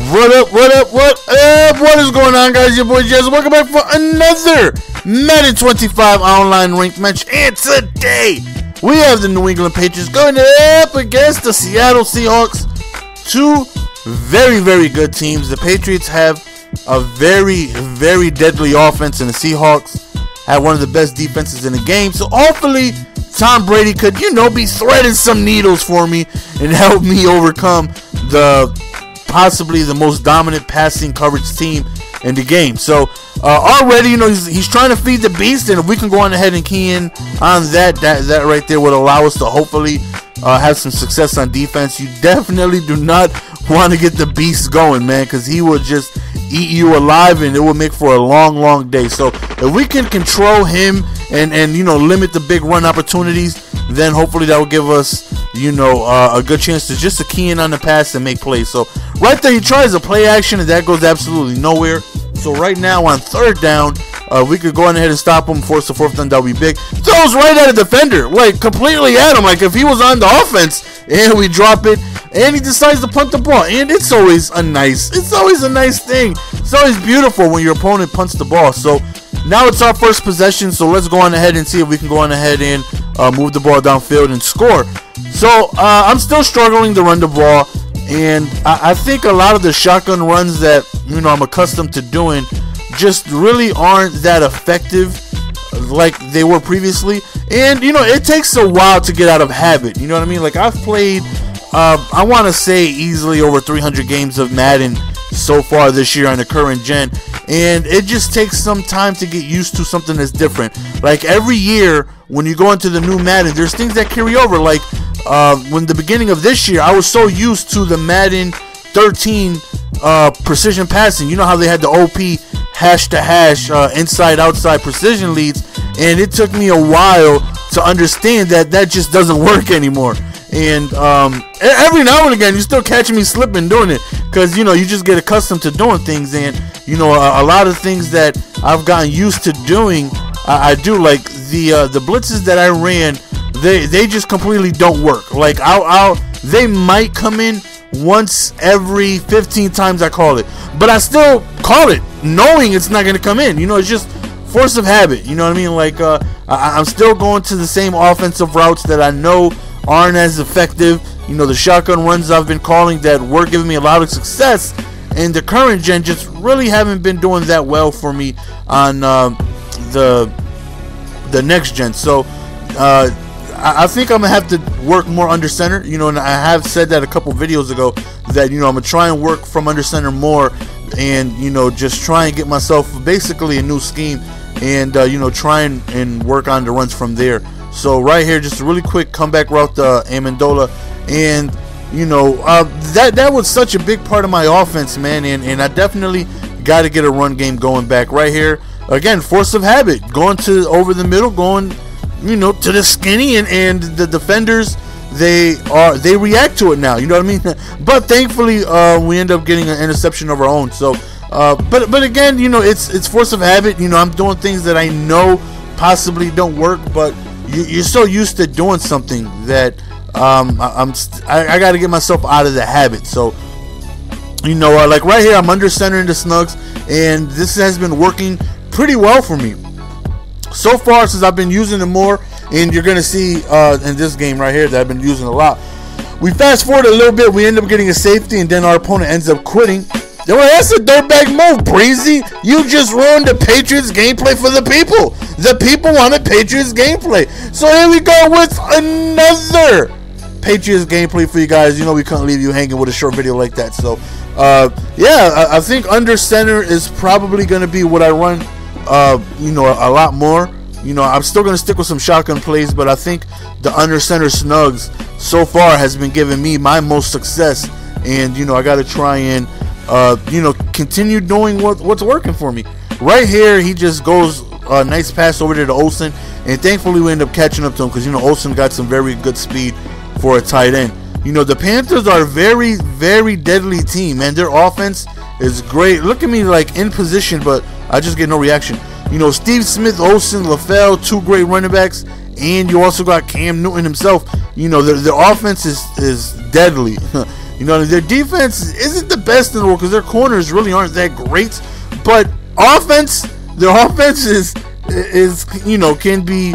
What up, what up, what up? What is going on, guys? Your boy Jez. Welcome back for another Madden 25 online ranked match. And today, we have the New England Patriots going up against the Seattle Seahawks. Two very, very good teams. The Patriots have a very, very deadly offense, and the Seahawks have one of the best defenses in the game. So hopefully, Tom Brady could, be threading some needles for me and help me overcome possibly the most dominant passing coverage team in the game. So already, he's trying to feed the beast, and if we can go on ahead and key in on that right there would allow us to hopefully have some success on defense. You definitely do not want to get the beast going, man, because he will just eat you alive, and it will make for a long day. So if we can control him and limit the big run opportunities, then hopefully that will give us a good chance to key in on the pass and make plays. So right there, he tries a play action, and that goes absolutely nowhere. So right now on third down, we could go on ahead and stop him, force the fourth down. That would be big. Throws right at a defender, like completely at him, like if he was on the offense, and we drop it, and he decides to punt the ball. And it's always a nice thing. It's always beautiful when your opponent punts the ball. So now it's our first possession, so let's go on ahead and see if we can go on ahead and move the ball downfield and score. So I'm still struggling to run the ball, and I think a lot of the shotgun runs that I'm accustomed to doing just really aren't that effective like they were previously. And it takes a while to get out of habit. You know what I mean? Like, I've played I want to say easily over 300 games of Madden so far this year on the current gen, and it just takes some time to get used to something that's different. Like, every year when you go into the new Madden, there's things that carry over. Like when the beginning of this year, I was so used to the Madden 13 precision passing. You know how they had the OP hash to hash inside outside precision leads, and it took me a while to understand that just doesn't work anymore. And every now and again, you're still catching me slipping doing it, because you just get accustomed to doing things, and a lot of things that I've gotten used to doing, I do. Like the blitzes that I ran, they just completely don't work. Like they might come in once every 15 times I call it, but I still call it knowing it's not going to come in. It's just force of habit. You know what I mean? Like I'm still going to the same offensive routes that I know aren't as effective. The shotgun runs I've been calling that were giving me a lot of success in the current gen just really haven't been doing that well for me on the next gen. So I think I'm gonna have to work more under center. And I have said that a couple videos ago that I'm gonna try and work from under center more, and just try and get myself basically a new scheme, and try and work on the runs from there. So right here, just a really quick comeback route to Amendola, and that was such a big part of my offense, man, and I definitely got to get a run game going back. Right here, again, force of habit, going to over the middle, going to the skinny, and the defenders, they react to it now. You know what I mean? But thankfully, we end up getting an interception of our own. So, but again, it's force of habit. I'm doing things that I know possibly don't work, but you're so used to doing something that I got to get myself out of the habit. So, like right here, I'm under center in the snugs, and this has been working pretty well for me so far since I've been using it more. And you're going to see in this game right here that I've been using a lot. We fast forward a little bit, we end up getting a safety, and then our opponent ends up quitting. That's a dirtbag move, Breezy. You just ruined the Patriots gameplay for the people. The people wanted Patriots gameplay. So here we go with another Patriots gameplay for you guys. We couldn't leave you hanging with a short video like that. So, yeah, I think under center is probably going to be what I run, a lot more. I'm still going to stick with some shotgun plays, but I think the under center snugs so far has been giving me my most success. And, I got to try and continue doing what's working for me. Right here, he just goes a nice pass over there to Olsen, and thankfully we end up catching up to him, because Olsen got some very good speed for a tight end. The Panthers are a very, very deadly team, man. Their offense is great. Look at me, like, in position, but I just get no reaction. Steve Smith, Olsen, LaFell, two great running backs, and you also got Cam Newton himself. Their offense is deadly. You know, their defense isn't the best in the world because their corners really aren't that great. But their offense is you know, can be,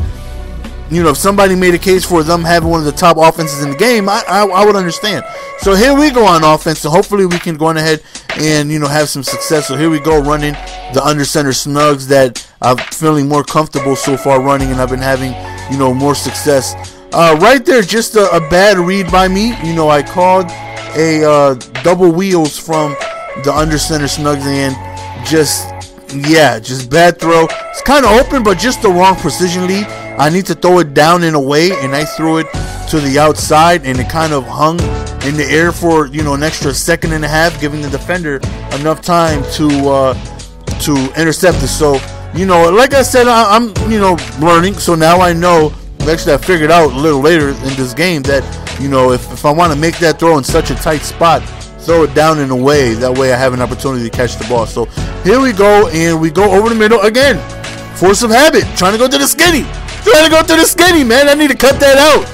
you know, if somebody made a case for them having one of the top offenses in the game, I would understand. So here we go on offense. So hopefully we can go on ahead and, you know, have some success. So here we go running the under center snugs that I'm feeling more comfortable so far running, and I've been having, you know, more success. Right there, just a bad read by me. You know, I called a double wheels from the under center snugs, and just bad throw. It's kind of open, but just the wrong precision lead. I need to throw it down and away, and I threw it to the outside, and it kind of hung in the air for, you know, an extra second and a half, giving the defender enough time to intercept it. So, you know, like I said, I'm you know, learning. So now I know. Actually, I figured out a little later in this game that, you know, if I want to make that throw in such a tight spot, throw it down and away. That way I have an opportunity to catch the ball. So here we go, and we go over the middle again. Force of habit, trying to go to the skinny. Man. I need to cut that out.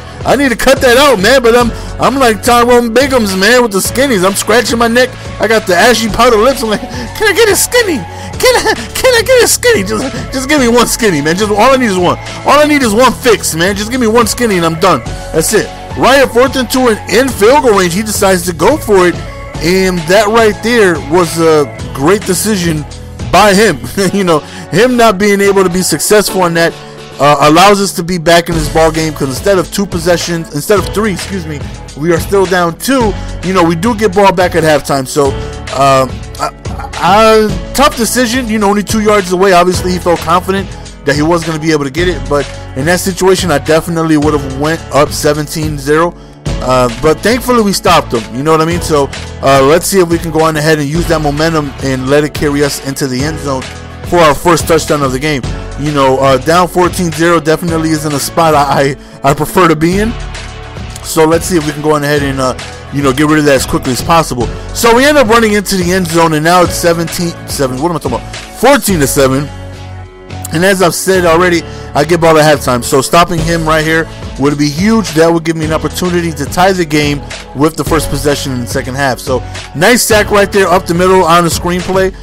Man. But I'm like Tyrone Biggums, man, with the skinnies. I'm scratching my neck. I got the ashy powder lips. I'm like, can I get a skinny? Can I get a skinny? Just give me one skinny, man. Just all I need is one. All I need is one fix, man. Just give me one skinny and I'm done. That's it. Right at 4th and 2 and in field goal range, he decides to go for it, and that right there was a great decision by him. You know, him not being able to be successful on that allows us to be back in this ball game, because instead of 3, we are still down 2. You know, we do get ball back at halftime. So tough decision, you know, only 2 yards away. Obviously he felt confident that he was going to be able to get it, but in that situation I definitely would have went up 17-0, but thankfully we stopped him. You know what I mean? So let's see if we can go on ahead and use that momentum and let it carry us into the end zone for our first touchdown of the game. You know, down 14-0 definitely isn't a spot I prefer to be in. So let's see if we can go on ahead and you know, get rid of that as quickly as possible. So we end up running into the end zone, and now it's 17-7. What am I talking about? 14-7. And as I've said already, I get ball at halftime. So stopping him right here would be huge. That would give me an opportunity to tie the game with the first possession in the second half. So nice sack right there up the middle on the screenplay.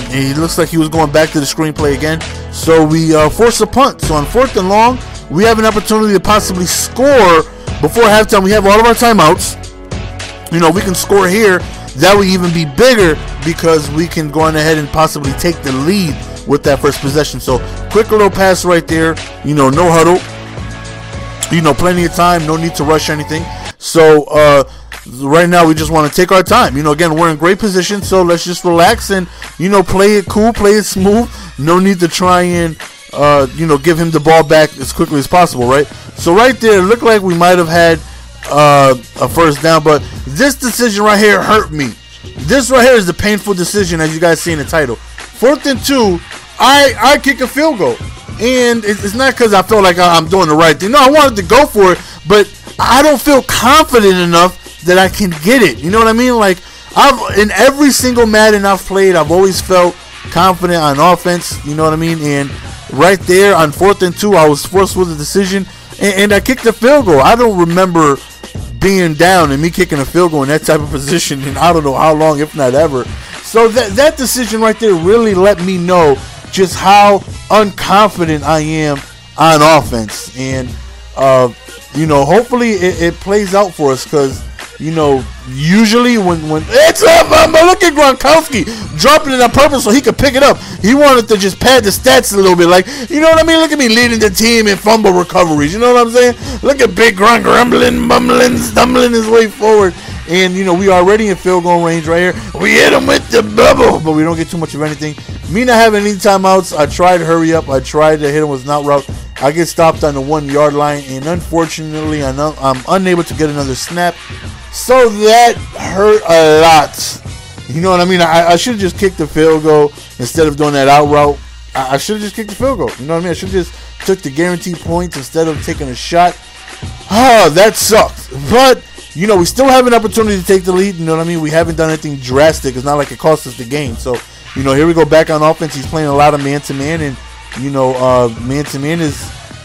He looks like he was going back to the screenplay again. So we force a punt. So on 4th and long, we have an opportunity to possibly score before halftime. We have all of our timeouts. You know, we can score here. That would even be bigger because we can go on ahead and possibly take the lead with that first possession. So quick little pass right there. You know, no huddle. You know, plenty of time. No need to rush anything. So right now we just want to take our time. You know, again, we're in great position. So let's just relax and, you know, play it cool, play it smooth. No need to try and, you know, give him the ball back as quickly as possible, right? So right there, it looked like we might have had a first down, but this decision right here hurt me. This right here is the painful decision, as you guys see in the title. 4th and 2, I kick a field goal, and it's not because I feel like I'm doing the right thing. No, I wanted to go for it, but I don't feel confident enough that I can get it. You know what I mean? Like, in every single Madden I've played, I've always felt confident on offense. You know what I mean? And right there on 4th and 2, I was forced with a decision, and I kicked the field goal. I don't remember being down and me kicking a field goal in that type of position in I don't know how long, if not ever. So that decision right there really let me know just how unconfident I am on offense. And you know, hopefully it plays out for us, because, you know, usually when it's up, look at Gronkowski dropping it on purpose so he could pick it up. He wanted to just pad the stats a little bit, like, you know what I mean? Look at me leading the team in fumble recoveries. You know what I'm saying? Look at Big Gronk rumbling, bumbling, stumbling his way forward. And, you know, we are already in field goal range right here. We hit him with the bubble, but we don't get too much of anything. Me not having any timeouts, I tried to hurt up. I tried to hit him with an out route. I get stopped on the 1 yard line, and unfortunately, I'm unable to get another snap. So that hurt a lot. You know what I mean? I should have just kicked the field goal instead of doing that out route. I should have just kicked the field goal. You know what I mean? I should have just took the guaranteed points instead of taking a shot. That sucked. But, you know, we still have an opportunity to take the lead. You know what I mean? We haven't done anything drastic. It's not like it cost us the game. So, you know, here we go back on offense. He's playing a lot of man-to-man, and, you know, man-to-man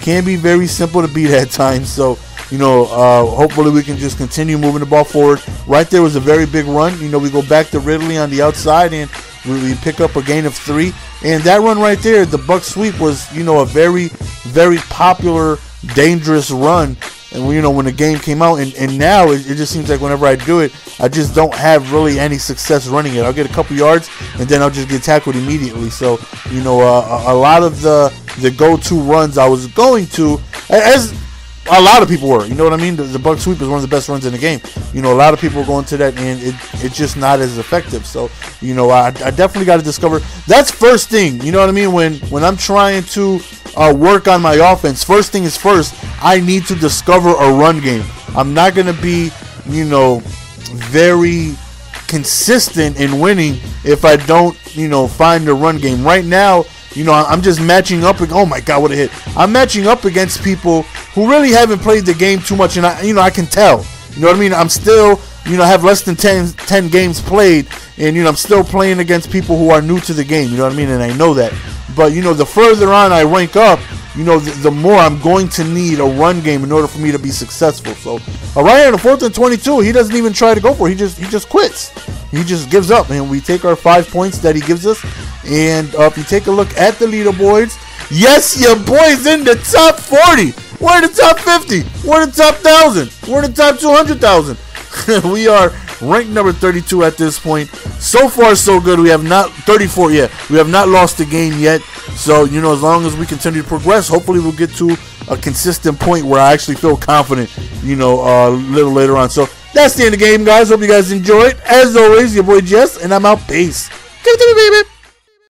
can be very simple to beat at times. So hopefully we can just continue moving the ball forward. Right there was a very big run. We go back to Ridley on the outside, and we pick up a gain of 3. And that run right there, the Buck sweep, was, a very, very popular, dangerous run. And, when the game came out, and now it just seems like whenever I do it, I just don't have really any success running it. I'll get a couple yards, and then I'll just get tackled immediately. So, a lot of the go-to runs I was going to, as a lot of people were, you know what I mean? The Buck sweep is one of the best runs in the game. A lot of people are going to that, and it's just not as effective. So, I definitely got to discover. That's first thing, you know what I mean? When I'm trying to work on my offense, first thing is first, I need to discover a run game. I'm not going to be, very consistent in winning if I don't, find a run game. Right now, I'm just matching up. Oh my God, what a hit! I'm matching up against people who really haven't played the game too much, and I can tell. You know what I mean? I'm still, have less than 10 games played, and I'm still playing against people who are new to the game. You know what I mean? And I know that. But the further on I rank up, the more I'm going to need a run game in order for me to be successful. So, right here on the 4th and 22, he doesn't even try to go for it. He just quits. He just gives up, and we take our 5 points that he gives us. And if you take a look at the leaderboards, yes, your boy's in the top 40. We're in the top 50. We're in the top 1,000. We're in the top 200,000. We are ranked number 32 at this point. So far, so good. We have not 34 yet. We have not lost a game yet. So, as long as we continue to progress, hopefully we'll get to a consistent point where I actually feel confident, a little later on. So that's the end of the game, guys. Hope you guys enjoyed. As always, your boy Jess, and I'm out. Peace. Give it to me, baby.